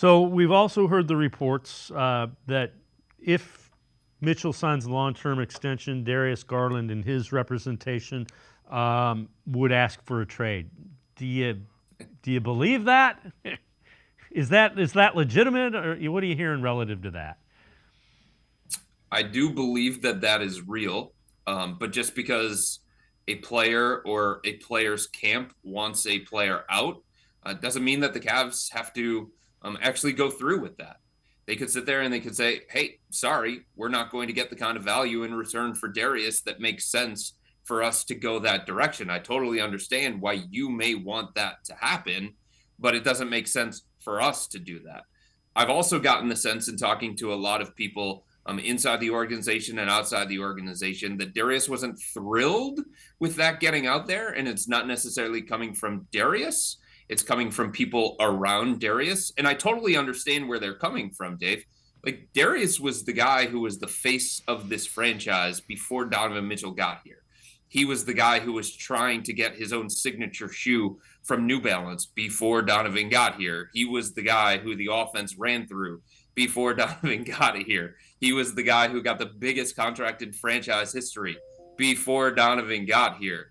So we've also heard the reports that if Mitchell signs a long-term extension, Darius Garland and his representation would ask for a trade. Do you believe that? Is that legitimate, or what are you hearing relative to that? I do believe that that is real, but just because a player or a player's camp wants a player out doesn't mean that the Cavs have to actually go through with that. They could sit there and they could say, hey, sorry, we're not going to get the kind of value in return for Darius that makes sense for us to go that direction. I totally understand why you may want that to happen, but it doesn't make sense for us to do that. I've also gotten the sense in talking to a lot of people inside the organization and outside the organization that Darius wasn't thrilled with that getting out there. And it's not necessarily coming from Darius, it's coming from people around Darius. And I totally understand where they're coming from, Dave. Like, Darius was the guy who was the face of this franchise before Donovan Mitchell got here. He was the guy who was trying to get his own signature shoe from New Balance before Donovan got here. He was the guy who the offense ran through before Donovan got here. He was the guy who got the biggest contract in franchise history before Donovan got here.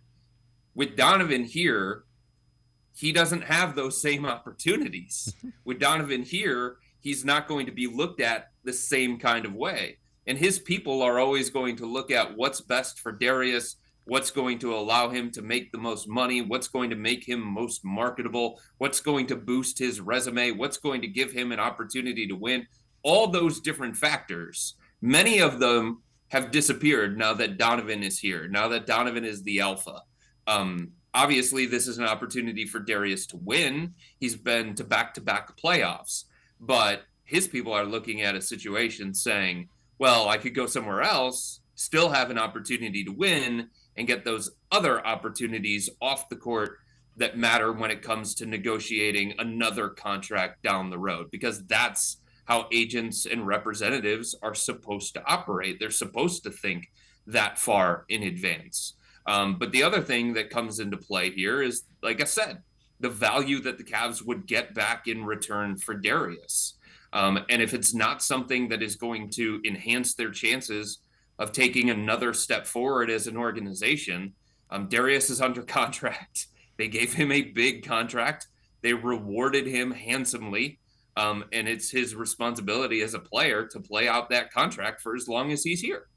With Donovan here, he doesn't have those same opportunities. With Donovan here, he's not going to be looked at the same kind of way. And his people are always going to look at what's best for Darius, what's going to allow him to make the most money, what's going to make him most marketable, what's going to boost his resume, what's going to give him an opportunity to win. All those different factors, many of them have disappeared now that Donovan is here, now that Donovan is the alpha. Obviously, this is an opportunity for Darius to win. He's been to back playoffs, but his people are looking at a situation saying, well, I could go somewhere else, still have an opportunity to win, and get those other opportunities off the court that matter when it comes to negotiating another contract down the road, because that's how agents and representatives are supposed to operate. They're supposed to think that far in advance. But the other thing that comes into play here is, like I said, the value that the Cavs would get back in return for Darius. And if it's not something that is going to enhance their chances of taking another step forward as an organization, Darius is under contract. They gave him a big contract. They rewarded him handsomely. And it's his responsibility as a player to play out that contract for as long as he's here.